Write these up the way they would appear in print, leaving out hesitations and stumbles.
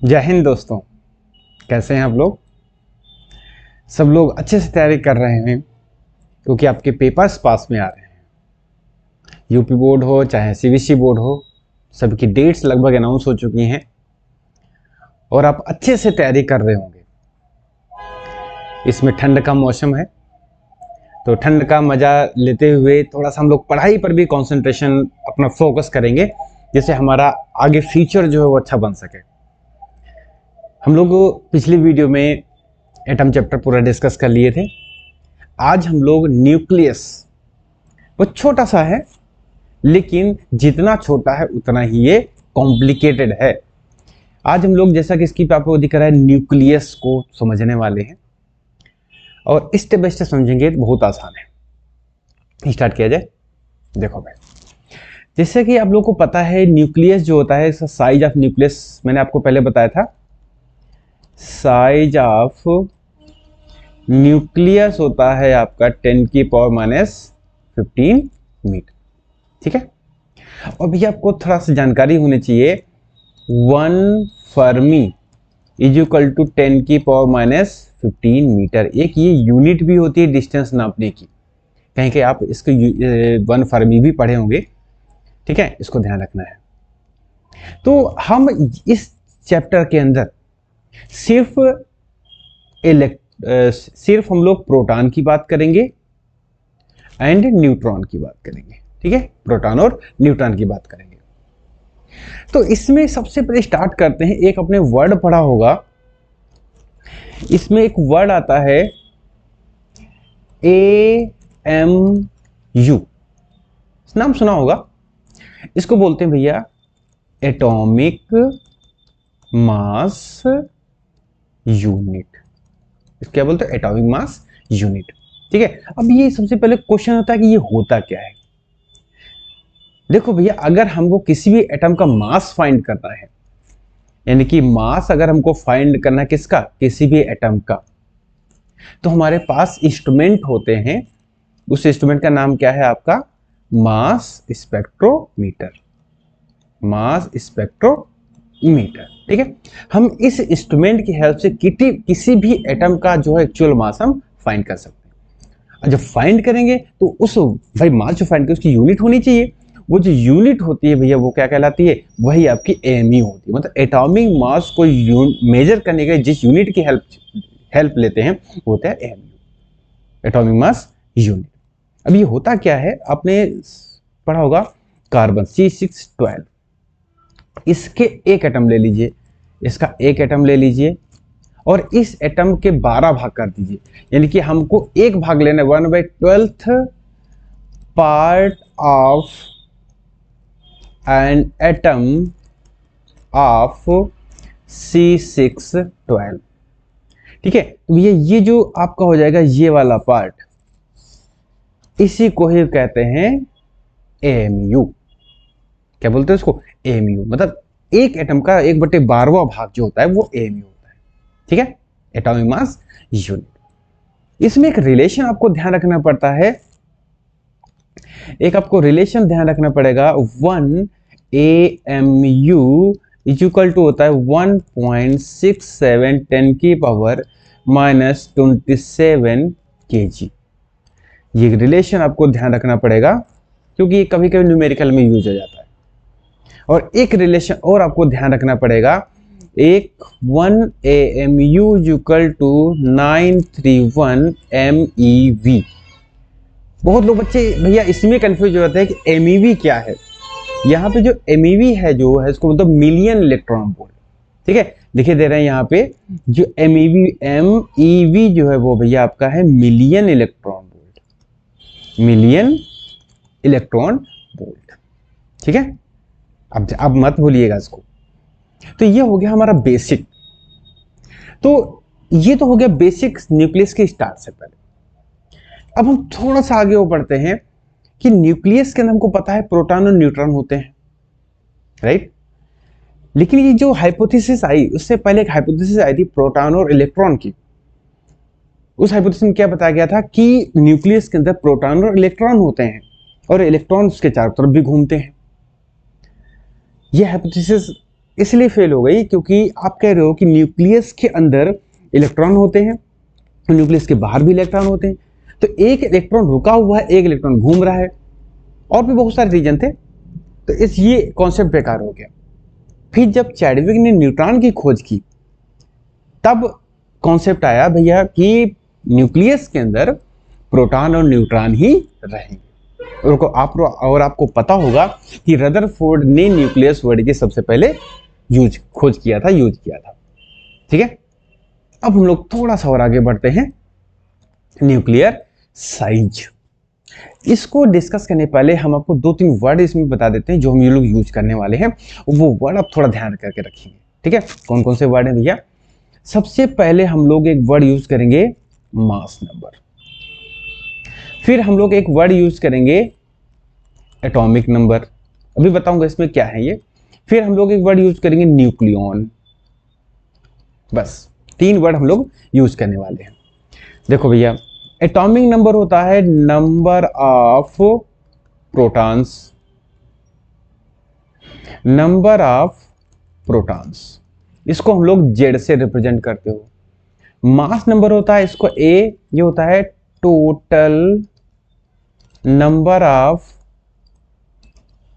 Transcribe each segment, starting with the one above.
जय हिंद दोस्तों। कैसे हैं आप लोग? सब लोग अच्छे से तैयारी कर रहे हैं क्योंकि आपके पेपर्स पास में आ रहे हैं। यूपी बोर्ड हो चाहे सीबीएसई बोर्ड हो, सबकी डेट्स लगभग अनाउंस हो चुकी हैं और आप अच्छे से तैयारी कर रहे होंगे। इसमें ठंड का मौसम है तो ठंड का मज़ा लेते हुए थोड़ा सा हम लोग पढ़ाई पर भी कंसंट्रेशन अपना फोकस करेंगे, जिससे हमारा आगे फ्यूचर जो है वो अच्छा बन सके। हम लोग पिछली वीडियो में एटम चैप्टर पूरा डिस्कस कर लिए थे। आज हम लोग न्यूक्लियस, वो छोटा सा है लेकिन जितना छोटा है उतना ही ये कॉम्प्लिकेटेड है। आज हम लोग, जैसा कि इसकी पे आपको दिख रहा है, न्यूक्लियस को समझने वाले हैं और स्टेप बाय स्टेप समझेंगे तो बहुत आसान है। स्टार्ट किया जाए। देखो भाई, जैसे कि आप लोग को पता है न्यूक्लियस जो होता है, इसका साइज ऑफ न्यूक्लियस मैंने आपको पहले बताया था। साइज ऑफ न्यूक्लियस होता है आपका 10⁻⁻15 मीटर। ठीक है। और भैया आपको थोड़ा सा जानकारी होनी चाहिए, 1 fermi is equal to 10⁻⁻15 metre. एक ये यूनिट भी होती है डिस्टेंस नापने की। कहीं कहीं आप इसको 1 फर्मी भी पढ़े होंगे। ठीक है, इसको ध्यान रखना है। तो हम इस चैप्टर के अंदर सिर्फ हम लोग प्रोटॉन की बात करेंगे एंड न्यूट्रॉन की बात करेंगे। ठीक है, प्रोटॉन और न्यूट्रॉन की बात करेंगे। तो इसमें सबसे पहले स्टार्ट करते हैं। एक अपने वर्ड पढ़ा होगा, इसमें एक वर्ड आता है AMU, नाम सुना होगा। इसको बोलते हैं भैया एटॉमिक मास यूनिट। इसको क्या बोलते हैं? Atomic mass unit. ठीक है। अब ये सबसे पहले क्वेश्चन होता है कि ये होता क्या है। देखो भैया, अगर हमको किसी भी एटम का मास फाइंड करना है, यानी कि मास अगर हमको फाइंड करना है किसका, किसी भी एटम का, तो हमारे पास इंस्ट्रूमेंट होते हैं। उस इंस्ट्रूमेंट का नाम क्या है आपका? मास स्पेक्ट्रोमीटर। मास स्पेक्ट्रोमीटर। ठीक है। हम इस इंस्ट्रूमेंट की हेल्प से किसी भी एटम का जो है एक्चुअल मास हम फाइंड कर सकते हैं। जब फाइंड करेंगे तो उस भाई मास जो फाइंड करें उसकी यूनिट होनी चाहिए। वो जो यूनिट होती है भैया वो क्या कहलाती है? वही आपकी AMU होती है। मतलब एटॉमिक मास को मेजर करने के जिस यूनिट की हेल्प लेते हैं वो होता है AMU, एटॉमिक मास यूनिट। अब ये होता क्या है, आपने पढ़ा होगा कार्बन C612। इसके एक एटम ले लीजिए, इसका एक एटम ले लीजिए और इस एटम के 12 भाग कर दीजिए। यानी कि हमको एक भाग लेना है, 1/12 part of an atom of C612। ठीक है। तो ये जो आपका हो जाएगा ये वाला पार्ट, इसी को ही कहते हैं AMU। क्या बोलते हैं इसको? AMU। मतलब एक एटम का 1/12वां भाग जो होता है वो AMU होता है। ठीक है, एटॉमिक मास यूनिट। इसमें एक रिलेशन आपको ध्यान रखना पड़ता है। एक आपको रिलेशन ध्यान रखना पड़ेगा, 1 AMU इज इक्वल टू होता है 1.67 10⁻⁻27 kg। ये रिलेशन आपको ध्यान रखना पड़ेगा क्योंकि ये कभी कभी न्यूमेरिकल में यूज हो जाता है। और एक रिलेशन और आपको ध्यान रखना पड़ेगा, एक 1 AMU इक्वल टू 931 MeV। बहुत लोग बच्चे भैया इसमें कंफ्यूज हो जाते हैं कि MEV क्या है। यहाँ पे जो MEV है जो है इसको मतलब मिलियन इलेक्ट्रॉन वोल्ट। ठीक है, लिखे दे रहे हैं यहाँ पे जो MEV जो है वो भैया आपका है million electron volt. Million electron volt. ठीक है, अब मत भूलिएगा इसको। तो ये हो गया हमारा बेसिक। तो ये तो हो गया बेसिक न्यूक्लियस के स्टार्ट से पहले। अब हम थोड़ा सा आगे वो बढ़ते हैं कि न्यूक्लियस के अंदर हमको पता है प्रोटॉन और न्यूट्रॉन होते हैं, राइट। लेकिन ये जो हाइपोथेसिस आई, उससे पहले एक हाइपोथेसिस आई थी प्रोटॉन और इलेक्ट्रॉन की। उस हाइपोथेसिस में क्या बताया गया था कि न्यूक्लियस के अंदर प्रोटॉन और इलेक्ट्रॉन होते हैं और इलेक्ट्रॉन उसके चारों तरफ भी घूमते हैं। यह हाइपोथेसिस इसलिए फेल हो गई क्योंकि आप कह रहे हो कि न्यूक्लियस के अंदर इलेक्ट्रॉन होते हैं, न्यूक्लियस के बाहर भी इलेक्ट्रॉन होते हैं, तो एक इलेक्ट्रॉन रुका हुआ है, एक इलेक्ट्रॉन घूम रहा है, और भी बहुत सारे रीजन थे, तो इस ये कॉन्सेप्ट बेकार हो गया। फिर जब चैडविक ने न्यूट्रॉन की खोज की तब कॉन्सेप्ट आया भैया कि न्यूक्लियस के अंदर प्रोटॉन और न्यूट्रॉन ही रहेंगे। और आपको पता होगा कि रदरफोर्ड ने न्यूक्लियस वर्ड की सबसे पहले खोज किया था। ठीक है, अब हम लोग थोड़ा सा और आगे बढ़ते हैं। न्यूक्लियर साइज, इसको डिस्कस करने पहले हम आपको 2-3 वर्ड इसमें बता देते हैं जो हम ये लोग यूज करने वाले हैं, वो वर्ड आप थोड़ा ध्यान करके रखेंगे। ठीक है, कौन कौन से वर्ड हैं भैया? सबसे पहले हम लोग एक वर्ड यूज करेंगे मास नंबर, फिर हम लोग एक वर्ड यूज करेंगे एटॉमिक नंबर, अभी बताऊंगा इसमें क्या है ये, फिर हम लोग एक वर्ड यूज करेंगे न्यूक्लियॉन। बस 3 वर्ड हम लोग यूज करने वाले हैं। देखो भैया, एटॉमिक नंबर होता है number of protons, number of protons, इसको हम लोग जेड से रिप्रेजेंट करते हो। मास नंबर होता है इसको ए, ये होता है total number of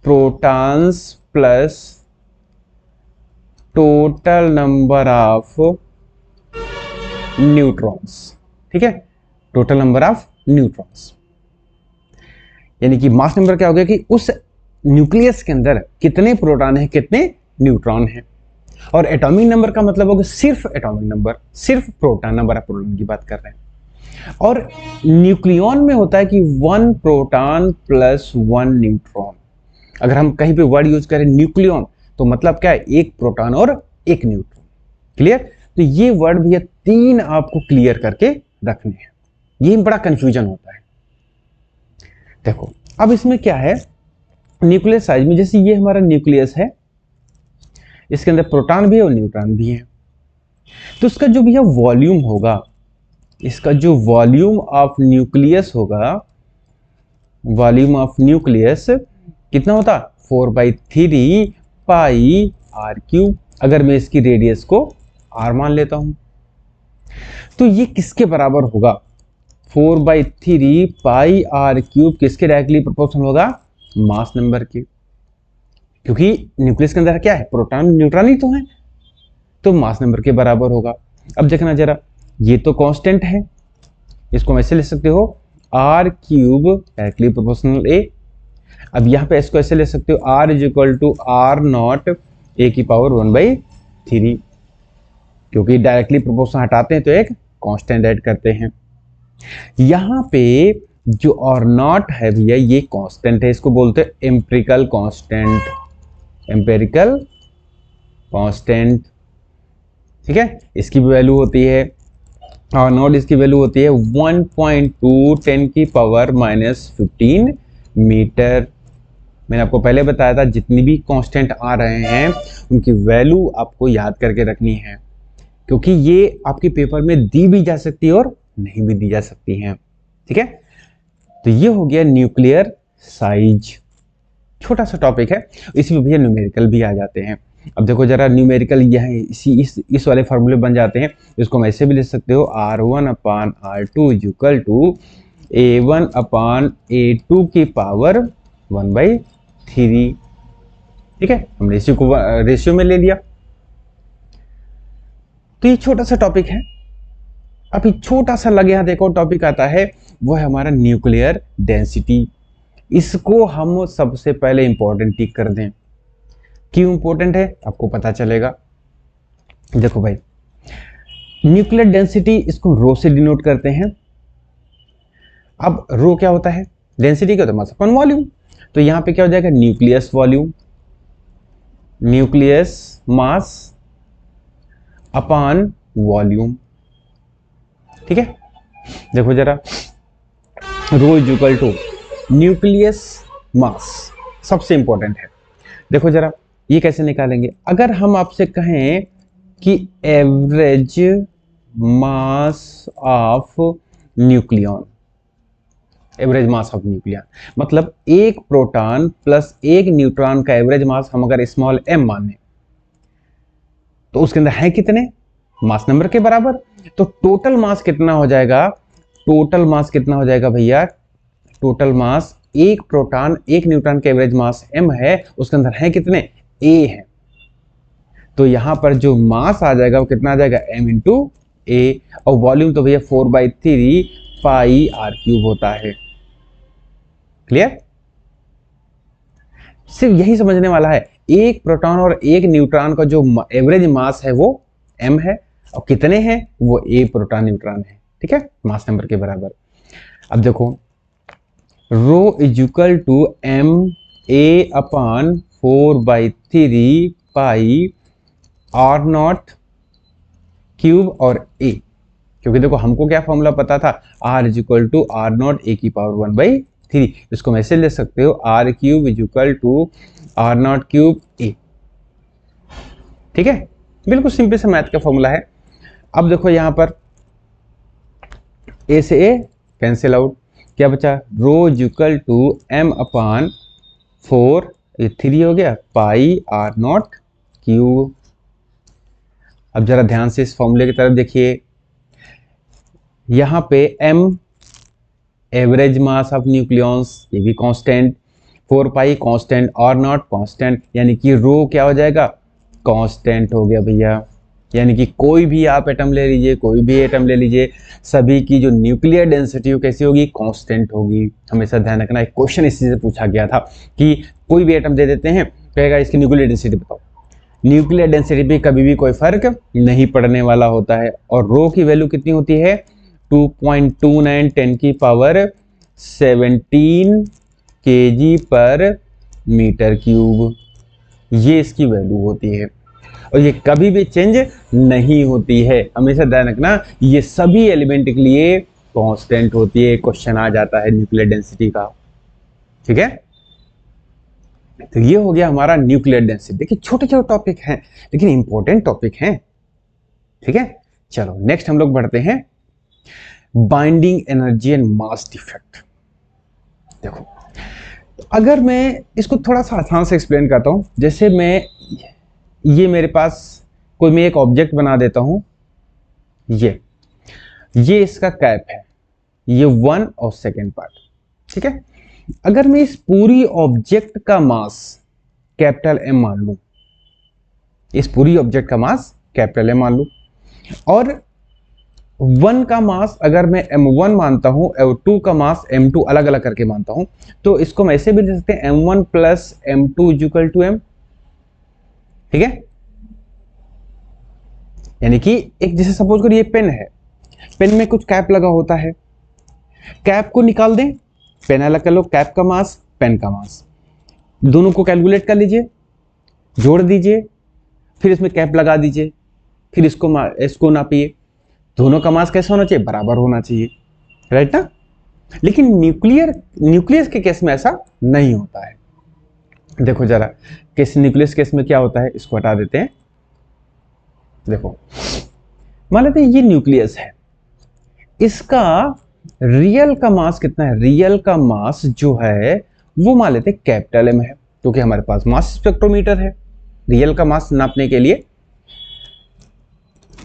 protons plus total number of neutrons. ठीक है, टोटल नंबर ऑफ न्यूट्रॉन्स, यानी कि मास नंबर क्या हो गया कि उस न्यूक्लियस के अंदर कितने प्रोटॉन है, कितने न्यूट्रॉन है। और एटॉमिक नंबर का मतलब होगा सिर्फ एटॉमिक नंबर, सिर्फ प्रोटॉन, नंबर ऑफ प्रोटॉन की बात कर रहे हैं। और न्यूक्लियॉन में होता है कि 1 प्रोटॉन प्लस 1 न्यूट्रॉन। अगर हम कहीं पे वर्ड यूज करें न्यूक्लियॉन तो मतलब क्या है, 1 प्रोटॉन और 1 न्यूट्रॉन। क्लियर? तो ये वर्ड भी 3 आपको क्लियर करके रखने हैं, ये बड़ा कंफ्यूजन होता है। देखो अब इसमें क्या है, न्यूक्लियस साइज में जैसे ये हमारा न्यूक्लियस है, इसके अंदर प्रोटॉन भी है और न्यूट्रॉन भी है, तो इसका जो भी है वॉल्यूम होगा, इसका जो वॉल्यूम ऑफ न्यूक्लियस होगा, वॉल्यूम ऑफ न्यूक्लियस कितना होता, 4/3 पाई आर क्यूब। अगर मैं इसकी रेडियस को r मान लेता हूं तो ये किसके बराबर होगा, 4/3 पाई आर क्यूब किसके डायरेक्टली प्रोपोर्शनल होगा, मास नंबर के, क्योंकि न्यूक्लियस के अंदर क्या है, प्रोटॉन न्यूट्रॉन ही तो है, तो मास नंबर के बराबर होगा। अब देखना जरा, ये तो कांस्टेंट है, इसको ऐसे ले सकते हो R cube directly proportional A. अब यहाँ पे इसको ऐसे ले सकते हो r is equal to R not A की पावर 1/3, क्योंकि डायरेक्टली प्रोपोर्शनल हटाते हैं तो एक कांस्टेंट ऐड करते हैं। यहाँ पे जो और नॉट है भैया ये कांस्टेंट है, इसको बोलते हैं एम्पिरिकल कांस्टेंट, एम्पिरिकल कांस्टेंट। ठीक है, इसकी वैल्यू होती है और नॉट, इसकी वैल्यू होती है 1.2 10 की पावर -15 मीटर। मैंने आपको पहले बताया था जितनी भी कांस्टेंट आ रहे हैं उनकी वैल्यू आपको याद करके रखनी है, क्योंकि ये आपके पेपर में दी भी जा सकती है और नहीं भी दी जा सकती हैं। ठीक है, तो ये हो गया न्यूक्लियर साइज, छोटा सा टॉपिक है, इसमें भैया न्यूमेरिकल भी आ जाते हैं। अब देखो जरा न्यूमेरिकल यह इस वाले फार्मूले बन जाते हैं, इसको हम ऐसे भी लिख सकते हो R1/R2 इक्वल टू A1/A2 की पावर 1/3। ठीक है, हम रेशियो को रेशियो में ले लिया। तो ये छोटा सा टॉपिक है। अभी छोटा सा लगे यहाँ देखो टॉपिक आता है, वो है हमारा न्यूक्लियर डेंसिटी। इसको हम सबसे पहले इंपॉर्टेंट टिक कर दें। क्यों इंपॉर्टेंट है आपको पता चलेगा। देखो भाई, न्यूक्लियर डेंसिटी इसको रो से डिनोट करते हैं। अब रो क्या होता है, डेंसिटी क्या होता है, मास अपॉन वॉल्यूम। तो यहां पे क्या हो जाएगा, nucleus volume, nucleus mass upon volume. ठीक है, देखो जरा, rho is equal to nucleus mass, सबसे इंपॉर्टेंट है। देखो जरा ये कैसे निकालेंगे, अगर हम आपसे कहें कि average mass of nucleon, average mass of nucleon मतलब एक प्रोटॉन प्लस एक न्यूट्रॉन का एवरेज मास हम अगर स्मॉल m माने तो उसके अंदर है कितने, मास नंबर के बराबर। तो टोटल मास कितना हो जाएगा, टोटल मास कितना हो जाएगा भैया, टोटल मास, एक प्रोटॉन एक न्यूट्रॉन का एवरेज मास m है, उसके अंदर है कितने, a है। तो यहां पर जो मास आ जाएगा वो कितना आ जाएगा, m इंटू ए, और वॉल्यूम तो भैया 4/3 पाई आर क्यूब होता है। क्लियर, सिर्फ यही समझने वाला है, एक प्रोटॉन और एक न्यूट्रॉन का जो एवरेज मास है वो m है, और कितने हैं, वो a प्रोटॉन न्यूट्रॉन है, ठीक है, मास नंबर के बराबर। अब देखो rho is equal to M A upon 4/3 pi R naught cube और ए, क्योंकि देखो हमको क्या फॉर्मूला पता था, R is equal to R not A की पावर 1/3, इसको मैं ऐसे ले सकते हो, R cube is equal to R naught cube A, ठीक है, बिल्कुल सिंपल सा मैथ का फॉर्मूला है। अब देखो यहां पर ए से ए कैंसिल आउट, क्या बचा, rho is equal to M upon 4, ये 3 हो गया, पाई आर नॉट क्यूब। अब जरा ध्यान से इस फॉर्मूले की तरफ देखिए, यहां पे m average mass of nucleons, ये भी constant, 4 pi constant, R nought constant, यानी कि रो क्या हो जाएगा, कांस्टेंट हो गया भैया। यानी कि कोई भी आप एटम ले लीजिए, कोई भी एटम ले लीजिए, सभी की जो न्यूक्लियर डेंसिटी कैसी होगी, कांस्टेंट होगी। हमेशा ध्यान रखना, एक क्वेश्चन इसी से पूछा गया था कि कोई भी एटम दे देते हैं, कहेगा इसकी न्यूक्लियर डेंसिटी बताओ, न्यूक्लियर डेंसिटी पे कभी भी कोई फर्क नहीं पड़ने वाला होता है। और रो की वैल्यू कितनी होती है, 2.29 10 की पावर 17 kg पर मीटर क्यूब, ये इसकी वैल्यू होती है, और ये कभी भी चेंज नहीं होती है। हमेशा ध्यान रखना, ये सभी एलिमेंट के लिए कांस्टेंट होती है। क्वेश्चन आ जाता है न्यूक्लियर डेंसिटी का, ठीक है। तो ये हो गया हमारा न्यूक्लियर डेंसिटी। देखिए छोटे छोटे टॉपिक हैं लेकिन इंपॉर्टेंट टॉपिक हैं, ठीक है। चलो नेक्स्ट हम लोग बढ़ते हैं, binding energy and mass defect. देखो अगर मैं इसको थोड़ा सा आसान से एक्सप्लेन करता हूं, जैसे ये मेरे पास कोई मैं एक ऑब्जेक्ट बना देता हूं, ये इसका कैप है, ये 1 और सेकेंड पार्ट, ठीक है। अगर मैं इस पूरी ऑब्जेक्ट का मास कैपिटल M मान लूं, इस पूरी ऑब्जेक्ट का मास कैपिटल M मान लूं, और 1 का मास अगर मैं M1 मानता हूं और 2 का मास M2 अलग अलग करके मानता हूं, तो इसको मैं ऐसे भी लिख सकते हैं M1 plus M2 equal to M, ठीक है। यानी कि एक जैसे सपोज करो ये पेन है, पेन में कुछ कैप लगा होता है, कैप को निकाल दें, पेन अलग कर लो, कैप का मास पेन का मास, दोनों को कैलकुलेट कर लीजिए, जोड़ दीजिए, फिर इसमें कैप लगा दीजिए, फिर इसको नापिए, दोनों का मास कैसा होना चाहिए, बराबर होना चाहिए, राइट ना। लेकिन न्यूक्लियस के केस में ऐसा नहीं होता है। देखो जरा न्यूक्लियस केस में क्या होता है, इसको हटा देते हैं। देखो मान लेते हैं ये न्यूक्लियस है, इसका रियल का मास कितना है, रियल का मास जो है वो मान लेते हैं कैपिटल M है, क्योंकि हमारे पास मास स्पेक्ट्रोमीटर है रियल का मास नापने के लिए।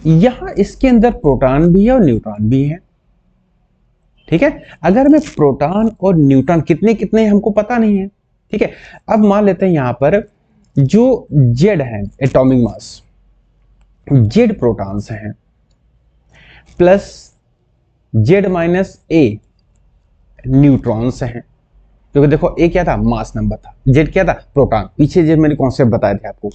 यहां इसके अंदर प्रोटॉन भी है और न्यूट्रॉन भी है, ठीक है। अगर मैं प्रोटॉन और न्यूट्रॉन कितने कितने हमको पता नहीं है, ठीक है। अब मान लेते हैं यहां पर जो Z है एटॉमिक मास, Z प्रोटॉन्स हैं plus Z minus A neutrons हैं, क्योंकि देखो A क्या था, मास नंबर था, Z क्या था, प्रोटॉन, पीछे जो मैंने कॉन्सेप्ट बताए थे आपको।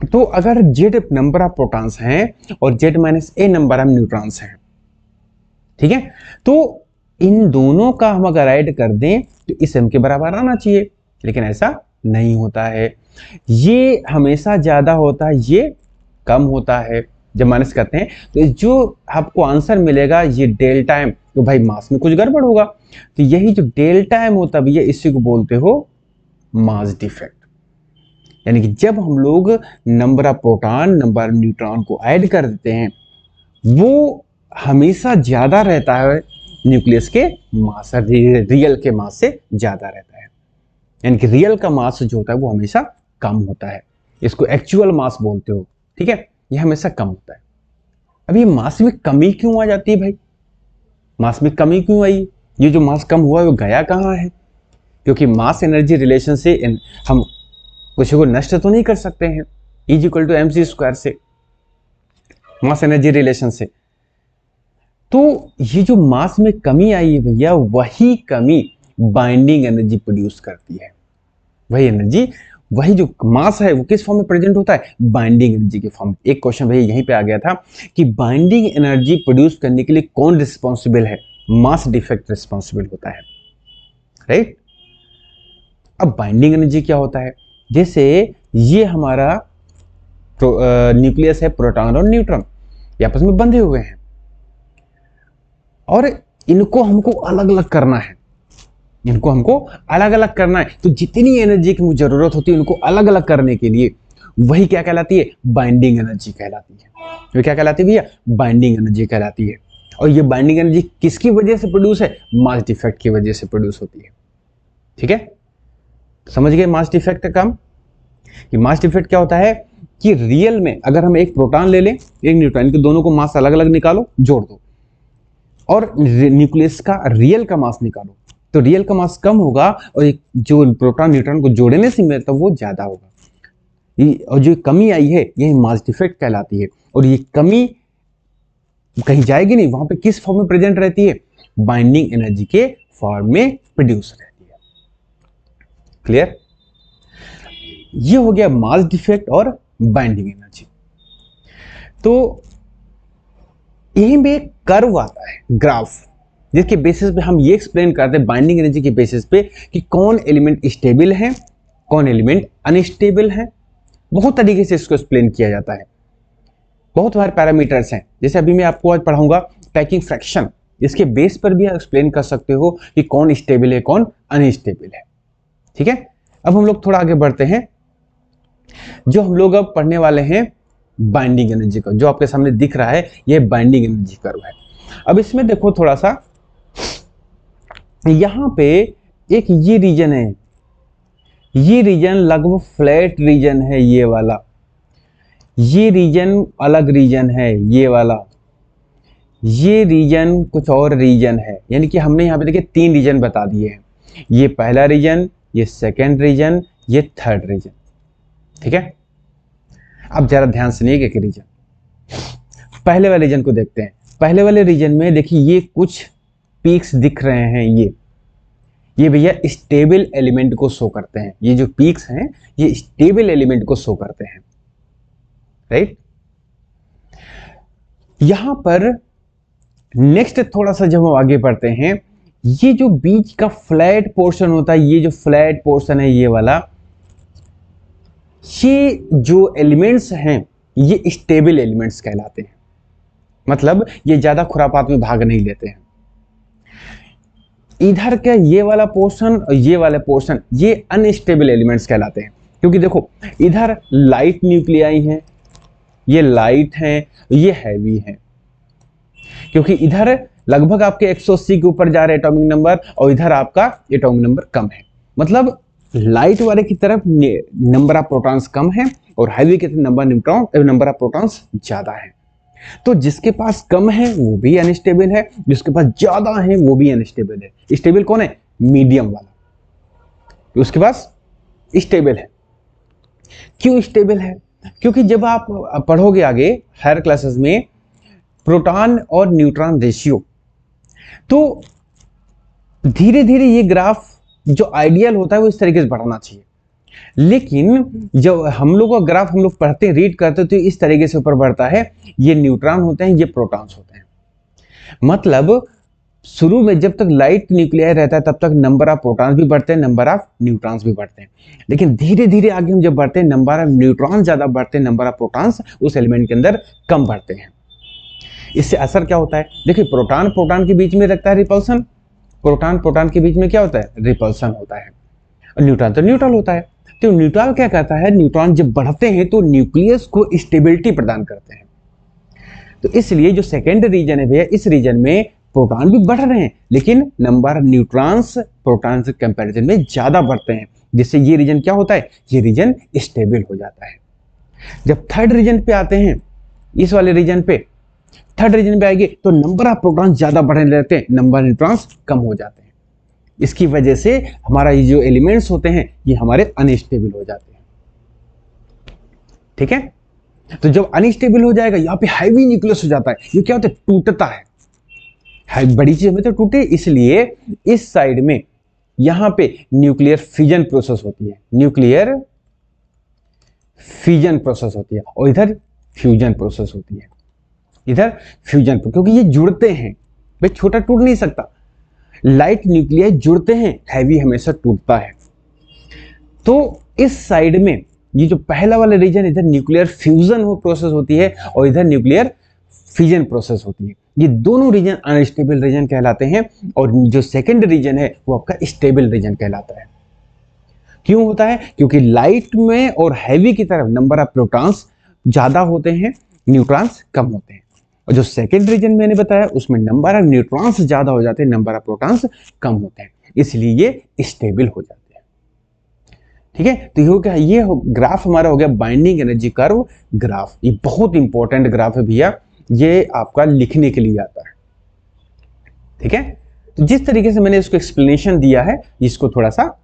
तो अगर Z नंबर ऑफ प्रोटॉन्स हैं और Z minus A number of neutrons हैं, ठीक है, तो इन दोनों का हम अगर ऐड कर दें तो इस M के बराबर आना चाहिए, लेकिन ऐसा नहीं होता है, ये हमेशा ज्यादा होता है, ये कम होता है। जब माइनस करते हैं तो जो आपको आंसर मिलेगा ये डेल्टा M, तो भाई मास में कुछ गड़बड़ होगा, तो यही जो डेल्टा M होता है इसी को बोलते हो मास डिफेक्ट। यानी कि जब हम लोग number of proton number of neutron को ऐड कर देते हैं, वो हमेशा ज्यादा रहता है न्यूक्लियस के मास, रियल के मास से ज्यादा रहता है, यानी कि रियल का मास जो होता है वो हमेशा कम होता है। इसको एक्चुअल मास बोलते हो, ठीक है, ये हमेशा कम होता है। अब ये मास में कमी क्यों आ जाती है भाई? मास में कमी क्यों आई? ये जो मास कम हुआ है वो गया कहाँ है? क्योंकि मास एनर्जी रिलेशन से हम कुछ को नष्ट तो नहीं कर सकते हैं, E=mc² से, मास एनर्जी रिलेशन से। तो ये जो मास में कमी आई है भैया, वही कमी बाइंडिंग एनर्जी प्रोड्यूस करती है। वही एनर्जी, वही जो मास है वो किस फॉर्म में प्रेजेंट होता है? बाइंडिंग एनर्जी के फॉर्म में। एक क्वेश्चन भैया यहीं पे आ गया था कि बाइंडिंग एनर्जी प्रोड्यूस करने के लिए कौन रिस्पॉन्सिबल है? मास डिफेक्ट रिस्पॉन्सिबल होता है, राइट। अब बाइंडिंग एनर्जी क्या होता है? जैसे ये हमारा न्यूक्लियस है, प्रोटॉन और न्यूट्रॉन ये आपस में बंधे हुए हैं और इनको हमको अलग अलग करना है, इनको हमको अलग अलग करना है। तो जितनी एनर्जी की जरूरत होती है उनको अलग अलग करने के लिए, वही क्या कहलाती है? बाइंडिंग एनर्जी कहलाती है। वो क्या कहलाती है भैया? बाइंडिंग एनर्जी कहलाती है। और ये बाइंडिंग एनर्जी किसकी वजह से प्रोड्यूस है? मास डिफेक्ट की वजह से प्रोड्यूस होती है, ठीक है। समझ गए मास डिफेक्ट का काम? कि मास डिफेक्ट क्या होता है कि रियल में अगर हम एक प्रोटॉन ले लें, एक न्यूट्रॉन, के दोनों को मास अलग अलग निकालो, जोड़ दो, और न्यूक्लियस का रियल का मास निकालो, तो रियल का मास कम होगा और जो प्रोटॉन न्यूट्रॉन को जोड़ने से मिलता है वो ज्यादा होगा। और जो कमी आई है ये मास डिफेक्ट कहलाती है। और ये कमी कहीं जाएगी नहीं, वहां पे किस फॉर्म में प्रेजेंट रहती है? बाइंडिंग एनर्जी के फॉर्म में प्रोड्यूस रहती है। क्लियर? ये हो गया मास डिफेक्ट और बाइंडिंग एनर्जी। तो यहीं पे एक कर्व आता है, ग्राफ, जिसके बेसिस पे हम ये एक्सप्लेन करते हैं बाइंडिंग एनर्जी के बेसिस पे कि कौन एलिमेंट स्टेबल है, कौन एलिमेंट अनस्टेबल है। बहुत तरीके से इसको एक्सप्लेन किया जाता है, बहुत सारे पैरामीटर्स हैं। जैसे अभी मैं आपको आज पढ़ाऊंगा पैकिंग फ्रैक्शन, इसके बेस पर भी आप एक्सप्लेन कर सकते हो कि कौन स्टेबल है, कौन अनस्टेबल है, ठीक है। अब हम लोग थोड़ा आगे बढ़ते हैं। जो हम लोग अब पढ़ने वाले हैं बाइंडिंग एनर्जी का, जो आपके सामने दिख रहा है ये बाइंडिंग एनर्जी कर्व है। अब इसमें देखो थोड़ा सा, यहां पे एक ये रीजन है, ये रीजन लगभग फ्लैट रीजन है, ये वाला, ये रीजन अलग रीजन है, ये वाला, ये रीजन कुछ और रीजन है। यानी कि हमने यहां पे देखिए 3 रीजन बता दिए हैं, ये पहला रीजन, ये सेकेंड रीजन, ये थर्ड रीजन, ठीक है। अब जरा ध्यान सुनिएगा कि रीजन, पहले वाले रीजन को देखते हैं। पहले वाले रीजन में देखिए ये कुछ पीक्स दिख रहे हैं, ये भैया स्टेबल एलिमेंट को शो करते हैं। ये जो पीक्स हैं ये स्टेबल एलिमेंट को शो करते हैं, राइट। यहां पर नेक्स्ट थोड़ा सा जब हम आगे बढ़ते हैं, ये जो बीच का फ्लैट पोर्शन होता है, ये जो फ्लैट पोर्शन है ये वाला, ये जो एलिमेंट्स हैं ये स्टेबल एलिमेंट्स कहलाते हैं। मतलब ये ज्यादा खुरापात में भाग नहीं लेते हैं। इधर का ये वाला पोर्शन और ये वाला पोर्शन ये अनस्टेबल एलिमेंट्स कहलाते हैं। क्योंकि देखो इधर लाइट न्यूक्लियाई हैं, ये लाइट हैं, ये हैवी हैं। क्योंकि इधर लगभग आपके 180 के ऊपर जा रहे एटॉमिक नंबर और इधर आपका एटॉमिक नंबर कम है। मतलब लाइट वाले की तरफ नंबर ऑफ प्रोटॉन्स कम है और हैवी की तरफ नंबर ऑफ प्रोटॉन्स ज्यादा है। तो जिसके पास कम है वो भी अनस्टेबल है, जिसके पास ज्यादा है वो भी अनस्टेबल है। स्टेबल कौन है? मीडियम वाला, उसके पास स्टेबल है। क्यों स्टेबल है? क्योंकि जब आप पढ़ोगे आगे हायर क्लासेस में प्रोटॉन और न्यूट्रॉन रेशियो, तो धीरे धीरे ये ग्राफ जो आइडियल होता है वो इस तरीके से बढ़ाना चाहिए। लेकिन जब हम लोग का ग्राफ हम लोग पढ़ते हैं, रीड करते हैं, तो इस तरीके से ऊपर बढ़ता है। ये न्यूट्रॉन होते हैं, ये प्रोटॉन्स होते हैं। मतलब शुरू में जब तक लाइट न्यूक्लियर रहता है तब तक नंबर ऑफ प्रोटॉन्स भी बढ़ते हैं, नंबर ऑफ न्यूट्रॉन्स भी बढ़ते हैं। लेकिन धीरे धीरे आगे हम जब बढ़ते हैं, नंबर ऑफ न्यूट्रॉन ज्यादा बढ़ते हैं, नंबर ऑफ प्रोटॉन्स उस एलिमेंट के अंदर कम बढ़ते हैं। इससे असर क्या होता है? देखिए प्रोटॉन प्रोटॉन के बीच में रखता है रिपल्सन, प्रोटॉन प्रोटॉन के बीच में क्या होता है? रिपल्सन होता है। और न्यूट्रॉन तो न्यूट्रल होता है। तो न्यूट्रॉन क्या करता है? न्यूट्रॉन जब बढ़ते हैं तो न्यूक्लियस को स्टेबिलिटी प्रदान करते हैं। तो इसलिए जो सेकेंड रीजन है भैया, इस रीजन में प्रोटॉन भी बढ़ रहे हैं लेकिन नंबर ऑफ न्यूट्रॉन्स प्रोटॉन के कंपैरिजन में ज्यादा बढ़ते हैं, जिससे ये रीजन क्या होता है? ये रीजन स्टेबल हो जाता है। जब थर्ड रीजन पे आते हैं, इस वाले रीजन पे, थर्ड रीजन पे आएंगे तो नंबर ऑफ प्रोटॉन्स ज्यादा बढ़ने लगते हैं, नंबर ऑफ न्यूट्रॉन्स कम हो जाते हैं। इसकी वजह से हमारा ये जो एलिमेंट्स होते हैं ये हमारे अनस्टेबल हो जाते हैं। ठीक है, तो जब अनस्टेबल हो जाएगा यहाँ पे हैवी न्यूक्लियस हो जाता है, ये क्या होता है, टूटता है। बड़ी चीज में तो टूटे, इसलिए इस साइड में यहां पे न्यूक्लियर फिजन प्रोसेस होती है, न्यूक्लियर फिजन प्रोसेस होती है, और इधर फ्यूजन प्रोसेस होती है, इधर फ्यूजन, क्योंकि ये जुड़ते हैं भाई, छोटा टूट नहीं सकता। लाइट न्यूक्लियाई जुड़ते हैं, हैवी हमेशा टूटता है। तो इस साइड में ये जो पहला वाला रीजन, इधर न्यूक्लियर फ्यूजन हो प्रोसेस होती है और इधर न्यूक्लियर फिजन प्रोसेस होती है। ये दोनों रीजन अनस्टेबल रीजन कहलाते हैं, और जो सेकंड रीजन है वो आपका स्टेबल रीजन कहलाता है। क्यों होता है, क्योंकि लाइट में और हैवी की तरफ नंबर ऑफ प्रोटॉन्स ज्यादा होते हैं, न्यूट्रॉन्स कम होते हैं। और जो सेकंड रीजन मैंने बताया उसमें नंबर ऑफ न्यूट्रॉन्स ज्यादा हो जाते हैं, नंबर ऑफ प्रोटॉन्स कम होते हैं, इसलिए ये स्टेबल हो जाते हैं। ठीक है, तो ये हो गया, ये ग्राफ हमारा हो गया बाइंडिंग एनर्जी कर्व ग्राफ। ये बहुत इंपॉर्टेंट ग्राफ है भैया, ये आपका लिखने के लिए आता है। ठीक है, तो जिस तरीके से मैंने इसको एक्सप्लेनेशन दिया है, इसको थोड़ा सा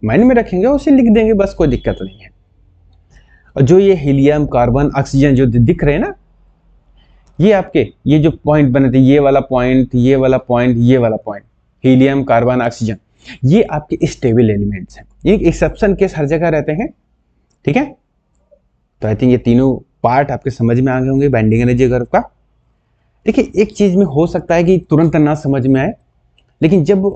माइंड में रखेंगे, उसे लिख देंगे, बस कोई दिक्कत नहीं है। और जो ये हीलियम, कार्बन, ऑक्सीजन जो दिख रहे हैं ना, ये आपके ये जो पॉइंट बने थे, ये वाला पॉइंट, ये वाला पॉइंट, ये वाला पॉइंट, हीलियम, कार्बन, ऑक्सीजन, ये आपके स्टेबल एलिमेंट्स हैं। ये एक्सेप्शन केस हर जगह रहते हैं। ठीक है, तो आई थिंक ये तीनों पार्ट आपके समझ में आ गए होंगे बाइंडिंग एनर्जी कर्व का। देखिए, एक चीज में हो सकता है कि तुरंत ना समझ में आए, लेकिन जब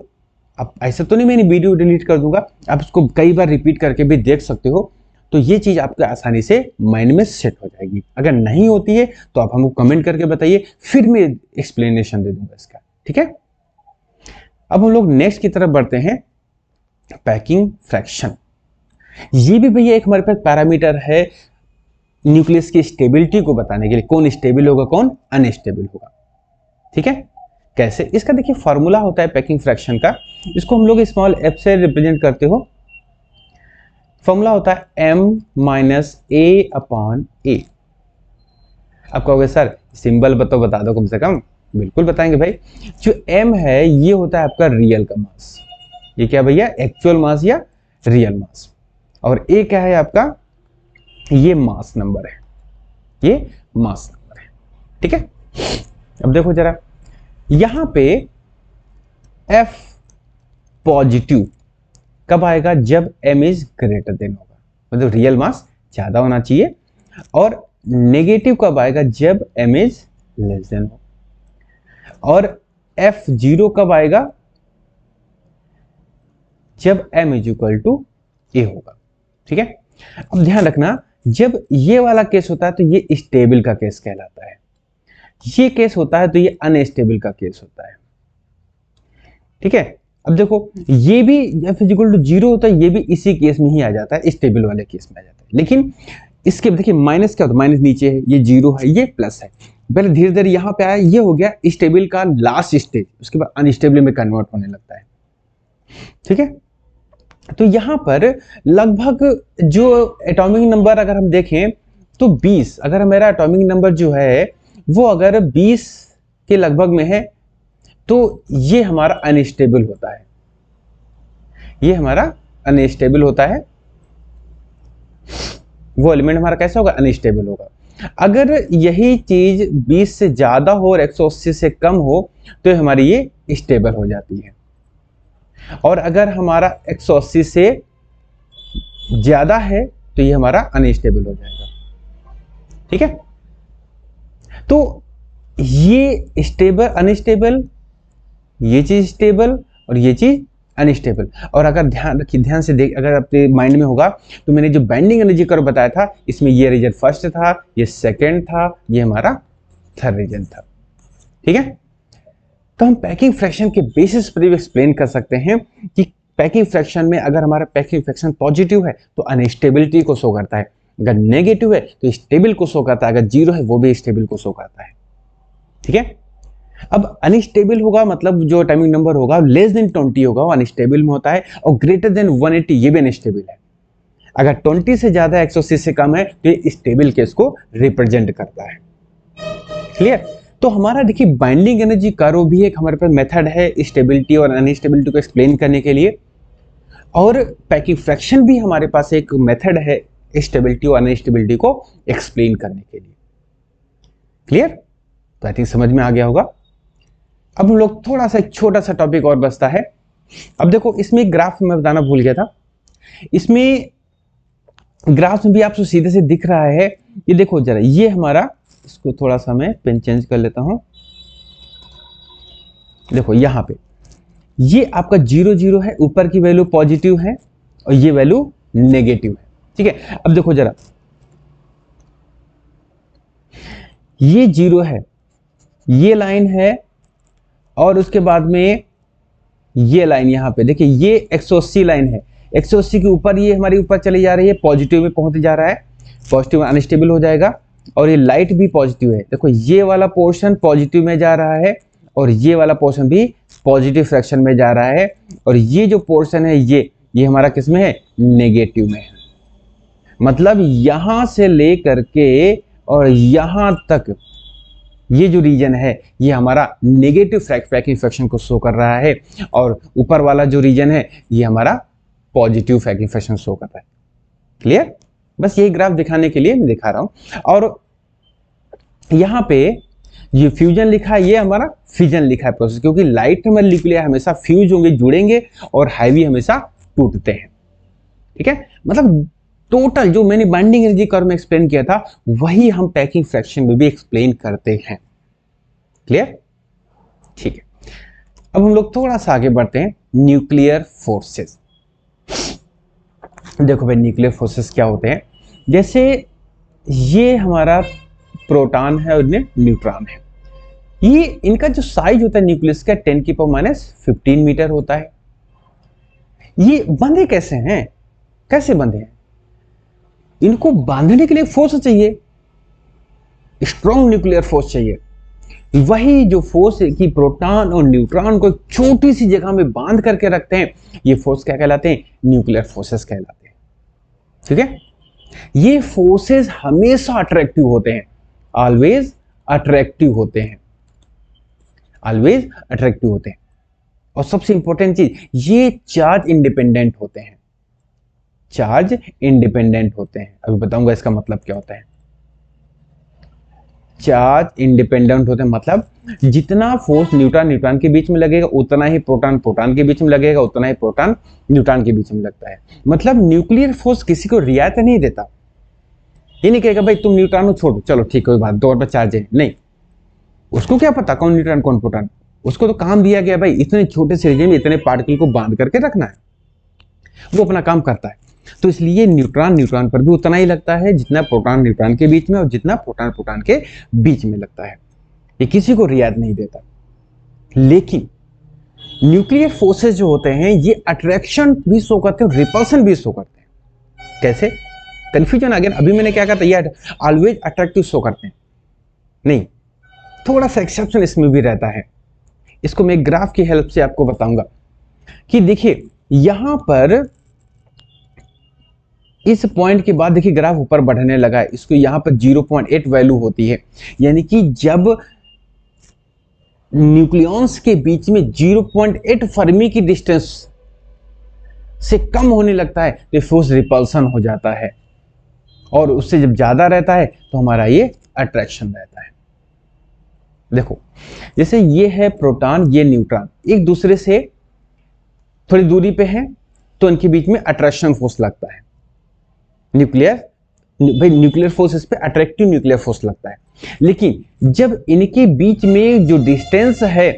अब ऐसा तो नहीं मैंने वीडियो डिलीट कर दूंगा, आप इसको कई बार रिपीट करके भी देख सकते हो, तो ये चीज आपको आसानी से माइंड में सेट हो जाएगी। अगर नहीं होती है तो आप हमको कमेंट करके बताइए, फिर मैं एक्सप्लेनेशन दे दूंगा इसका। ठीक है, अब हम लोग नेक्स्ट की तरफ बढ़ते हैं, पैकिंग फ्रैक्शन। ये भी भैया एक हमारे पास पैरामीटर है न्यूक्लियस की स्टेबिलिटी को बताने के लिए, कौन स्टेबल होगा कौन अनस्टेबल होगा। ठीक है, कैसे, इसका देखिए फॉर्मूला होता है पैकिंग फ्रैक्शन का, इसको हम लोग स्मॉल एफ से रिप्रेजेंट करते हो। फॉर्मूला होता है m माइनस ए अपॉन ए। आप कहोगे सर सिंबल बता दो कम से कम। बिल्कुल बताएंगे भाई। जो m है ये होता है आपका रियल का मास, ये क्या भैया, एक्चुअल मास या रियल मास, और a क्या है आपका, ये मास नंबर है, ये मास नंबर है। ठीक है, अब देखो जरा, यहां पे F पॉजिटिव कब आएगा, जब m इज ग्रेटर देन होगा, मतलब रियल मास ज्यादा होना चाहिए, और नेगेटिव कब आएगा, जब m इज लेस देन हो, और F जीरो कब आएगा, जब m is equal to a होगा। ठीक है, अब ध्यान रखना, जब ये वाला केस होता है तो ये स्टेबल का केस कहलाता है, ये केस होता है तो ये अनस्टेबल का केस होता है। ठीक है, अब देखो ये भी F इक्वल टू जीरो होता है, ये भी इसी केस में ही आ जाता है, स्टेबल वाले केस में आ जाता है। लेकिन इसके देखिए माइनस क्या होता है, माइनस नीचे है, ये जीरो है, ये प्लस है, पहले धीरे धीरे यहाँ पे आया, ये हो गया स्टेबल का लास्ट स्टेज, उसके बाद अनस्टेबल में कन्वर्ट होने लगता है। ठीक है, तो यहां पर लगभग जो एटॉमिक नंबर अगर हम देखें तो 20, अगर मेरा एटॉमिक नंबर जो है वो अगर 20 के लगभग में है तो ये हमारा अनस्टेबल होता है, ये हमारा अनस्टेबल होता है, वो एलिमेंट हमारा कैसा होगा, अनस्टेबल होगा। अगर यही चीज 20 से ज्यादा हो और 180 से कम हो तो हमारी ये स्टेबल हो जाती है, और अगर हमारा 180 से ज्यादा है तो ये हमारा अनस्टेबल हो जाएगा। ठीक है, तो ये स्टेबल अनस्टेबल, ये चीज स्टेबल और ये चीज अनस्टेबल। और अगर ध्यान से देख, अगर आपके माइंड में होगा तो मैंने जो बाइंडिंग एनर्जी कर्व बताया था, इसमें ये रीजन फर्स्ट था, ये सेकंड था, ये हमारा थर्ड रीजन था। ठीक है, तो हम पैकिंग फ्रैक्शन के बेसिस पर भी एक्सप्लेन कर सकते हैं कि पैकिंग फ्रैक्शन में अगर हमारा पैकिंग फ्रैक्शन पॉजिटिव है तो अनस्टेबिलिटी को शो करता है, अगर नेगेटिव है तो स्टेबल को शो करता है, अगर जीरो है वो भी स्टेबल को शो करता है। ठीक है, अब अनस्टेबल होगा मतलब जो एटॉमिक नंबर होगा लेस देन 20 होगा, वो अनस्टेबल में होता है, और ग्रेटर देन 180 ये भी अनस्टेबल है। अगर 20 से ज्यादा 180 से कम है तो ये स्टेबल केस को रिप्रेजेंट करता है। क्लियर? तो हमारा देखिए बाइंडिंग एनर्जी कर्व भी एक हमारे पास मेथड है स्टेबिलिटी और अनस्टेबिलिटी को एक्सप्लेन करने के लिए, और पैकिंग फ्रैक्शन भी हमारे पास एक मेथड है स्टेबिलिटी और अनस्टेबिलिटी को एक्सप्लेन करने के लिए। क्लियर? तो आई थिंक समझ में आ गया होगा। अब हम लोग थोड़ा सा एक छोटा सा टॉपिक और बचता है। अब देखो इसमें एक ग्राफ मैं बताना भूल गया था, इसमें ग्राफ में भी आपको सीधे से दिख रहा है, ये देखो जरा, ये हमारा, इसको थोड़ा सा मैं पेन चेंज कर लेता हूं, देखो यहां पे ये आपका 0 0 है, ऊपर की वैल्यू पॉजिटिव है और ये वैल्यू नेगेटिव है। ठीक है, अब देखो जरा, ये 0 है, ये लाइन है, और उसके बाद में ये लाइन यहां पे देखिए, ये 180 लाइन है, 180 के ऊपर ये हमारी ऊपर चली जा रही है, पॉजिटिव में पहुंच जा रहा है, पॉजिटिव अनस्टेबल हो जाएगा, और ये लाइट भी पॉजिटिव है। देखो ये वाला पोर्शन पॉजिटिव में जा रहा है और ये वाला पोर्शन भी पॉजिटिव फ्रैक्शन में जा रहा है, और ये जो पोर्शन है ये हमारा किस में है, नेगेटिव में है। मतलब यहां से लेकर के और यहां तक ये जो रीजन है ये हमारा नेगेटिव पैकिंग फ्रैक्शन को शो कर रहा है, और ऊपर वाला जो रीजन है ये हमारा पॉजिटिव पैकिंग फ्रैक्शन शो कर रहा है। क्लियर? बस यही ग्राफ दिखाने के लिए मैं दिखा रहा हूं। और यहां पे ये फ्यूजन लिखा है, ये हमारा फिजन लिखा है प्रोसेस, क्योंकि लाइट में न्यूक्लियर हमेशा फ्यूज होंगे, जुड़ेंगे, और हैवी हमेशा टूटते हैं। ठीक है, मतलब टोटल जो मैंने बाइंडिंग एनर्जी कर्व में एक्सप्लेन किया था वही हम पैकिंग फ्रैक्शन में भी एक्सप्लेन करते हैं। क्लियर? ठीक है, अब हम लोग थोड़ा सा आगे बढ़ते हैं। न्यूक्लियर फोर्सेस, देखो भाई न्यूक्लियर फोर्सेस क्या होते हैं। जैसे ये हमारा प्रोटॉन है और इनमें न्यूट्रॉन है, ये इनका जो साइज होता है न्यूक्लियस का 10⁻⁻15 मीटर होता है। ये बंधे कैसे हैं, कैसे बंधे हैं? इनको बांधने के लिए फोर्स चाहिए, स्ट्रॉन्ग न्यूक्लियर फोर्स चाहिए। वही जो फोर्स है कि प्रोटॉन और न्यूट्रॉन को छोटी सी जगह में बांध करके रखते हैं, ये फोर्स क्या कहलाते हैं, न्यूक्लियर फोर्सेस कहलाते हैं। ठीक है, ये फोर्सेस हमेशा अट्रैक्टिव होते हैं, ऑलवेज अट्रैक्टिव होते हैं, ऑलवेज अट्रैक्टिव होते हैं। और सबसे इंपॉर्टेंट चीज, ये चार्ज इंडिपेंडेंट होते हैं, चार्ज इंडिपेंडेंट होते हैं। अभी बताऊंगा इसका मतलब क्या होता है। चार्ज इंडिपेंडेंट होते हैं मतलब जितना फोर्स न्यूट्रॉन न्यूट्रॉन के बीच में लगेगा उतना ही प्रोटॉन प्रोटॉन के बीच में लगेगा, उतना ही प्रोटॉन न्यूट्रॉन के बीच में लगता है। मतलब न्यूक्लियर फोर्स किसी को रियायत नहीं देता, ये नहीं कहेगा भाई तुम न्यूट्रॉन को छोड़ो, चलो ठीक है कोई बात, दो पर चार्ज है, नहीं। उसको क्या पता कौन न्यूट्रॉन कौन प्रोटॉन, उसको तो काम दिया गया भाई इतने छोटे से रीजन में इतने पार्टिकल को बांध करके रखना है, वो अपना काम करता है। तो इसलिए न्यूट्रॉन न्यूट्रॉन पर भी उतना ही लगता है जितना प्रोटॉन न्यूट्रॉन के बीच में और जितना प्रोटॉन प्रोटॉन के बीच में लगता है, ये किसी को रियायत नहीं देता। लेकिन न्यूक्लियर फोर्सेस जो होते हैं ये अट्रैक्शन भी शो करते हैं, रिपल्शन भी शो करते हैं। कैसे? कंफ्यूजन आ गया। अभी मैंने क्या कहा था, ये ऑलवेज अट्रैक्टिव शो करते हैं, नहीं, थोड़ा सा एक्सेप्शन इसमें भी रहता है। इसको मैं ग्राफ की हेल्प से आपको बताऊंगा कि देखिए यहां पर इस पॉइंट के बाद देखिए ग्राफ ऊपर बढ़ने लगा है, इसको यहां पर 0.8 वैल्यू होती है, यानी कि जब न्यूक्लियॉन्स के बीच में 0.8 फर्मी की डिस्टेंस से कम होने लगता है तो फोर्स रिपल्सन हो जाता है, और उससे जब ज्यादा रहता है तो हमारा ये अट्रैक्शन रहता है। देखो जैसे ये है प्रोटॉन, ये न्यूट्रॉन, एक दूसरे से थोड़ी दूरी पे है तो इनके बीच में अट्रैक्शन फोर्स लगता है। न्यूक्लियर फोर्सेस पे अट्रैक्टिव न्यूक्लियर फोर्स लगता है। लेकिन जब इनके बीच में जो डिस्टेंस है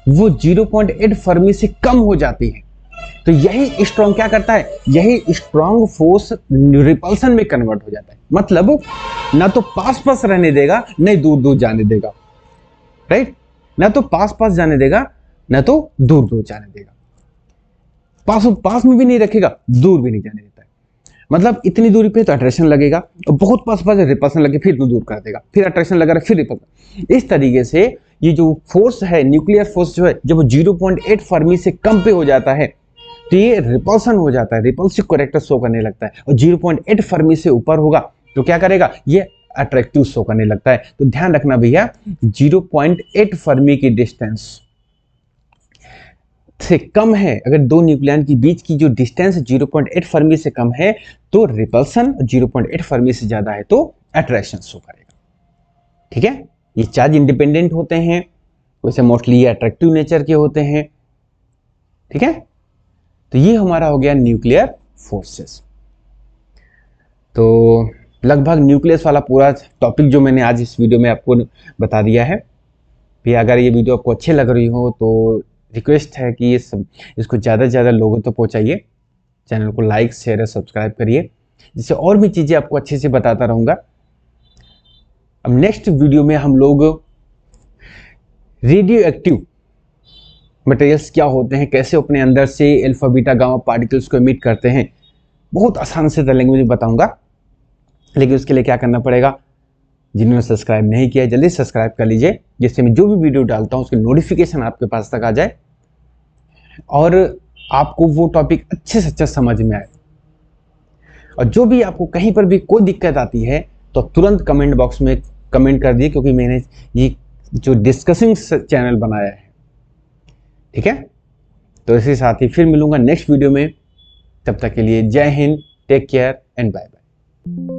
वो 0.8 फर्मी से कम हो जाती है तो यही स्ट्रॉन्ग क्या करता है, यही स्ट्रॉन्ग फोर्स रिपल्सन में कन्वर्ट हो जाता है। मतलब ना तो पास पास रहने देगा नहीं दूर दूर जाने देगा, राइट? ना तो पास पास जाने देगा ना तो दूर दूर जाने देगा, पास में भी नहीं रखेगा, दूर भी नहीं जाने देता है। मतलब इतनी दूरी पे तो अट्रैक्शन लगेगा और बहुत पास रिपल्सन लगे, फिर दूर कर देगा, फिर अट्रैक्शन लगा फिर रिपल्सन। इस तरीके से ये जो फोर्स है न्यूक्लियर फोर्स जो है जब 0.8 फर्मी से कम पे हो जाता है तो ये रिपल्सन हो जाता है, रिपल्सिव कैरेक्टर शो करने लगता है। और 0.8 फर्मी से ऊपर होगा तो क्या करेगा, ये अट्रैक्टिव शो करने लगता है। तो ध्यान रखना भैया, 0.8 फर्मी की डिस्टेंस से कम है, अगर दो न्यूक्लियन के बीच की जो डिस्टेंस 0.8 फर्मी से कम है तो रिपल्सन, 0.8 फर्मी से ज्यादा है तो अट्रैक्शन शो करेगा। ठीक है, ये चार्ज इंडिपेंडेंट होते हैं, वैसे मोस्टली ये अट्रैक्टिव नेचर के होते हैं। ठीक है, तो ये हमारा हो गया न्यूक्लियर फोर्सेस। तो लगभग न्यूक्लियस वाला पूरा टॉपिक जो मैंने आज इस वीडियो में आपको बता दिया है। भी अगर ये वीडियो आपको अच्छी लग रही हो तो रिक्वेस्ट है कि इसको ज़्यादा से ज़्यादा लोगों तक पहुंचाइए। चैनल को लाइक शेयर और सब्सक्राइब करिए, जिससे और भी चीज़ें आपको अच्छे से बताता रहूँगा। अब नेक्स्ट वीडियो में हम लोग रेडियो एक्टिव मटेरियल्स क्या होते हैं, कैसे अपने अंदर से अल्फा बीटा गामा पार्टिकल्स को एमिट करते हैं, बहुत आसान से लैंग्वेज में बताऊंगा। लेकिन उसके लिए क्या करना पड़ेगा, जिन्होंने सब्सक्राइब नहीं किया जल्दी सब्सक्राइब कर लीजिए, जिससे मैं जो भी वीडियो डालता हूं उसकी नोटिफिकेशन आपके पास तक आ जाए और आपको वो टॉपिक अच्छे से अच्छा समझ में आए। और जो भी आपको कहीं पर भी कोई दिक्कत आती है तो तुरंत कमेंट बॉक्स में कमेंट कर दिए, क्योंकि मैंने ये जो डिस्कसिंग चैनल बनाया है। ठीक है, तो इसी साथ ही फिर मिलूंगा नेक्स्ट वीडियो में। तब तक के लिए जय हिंद, take care and bye bye.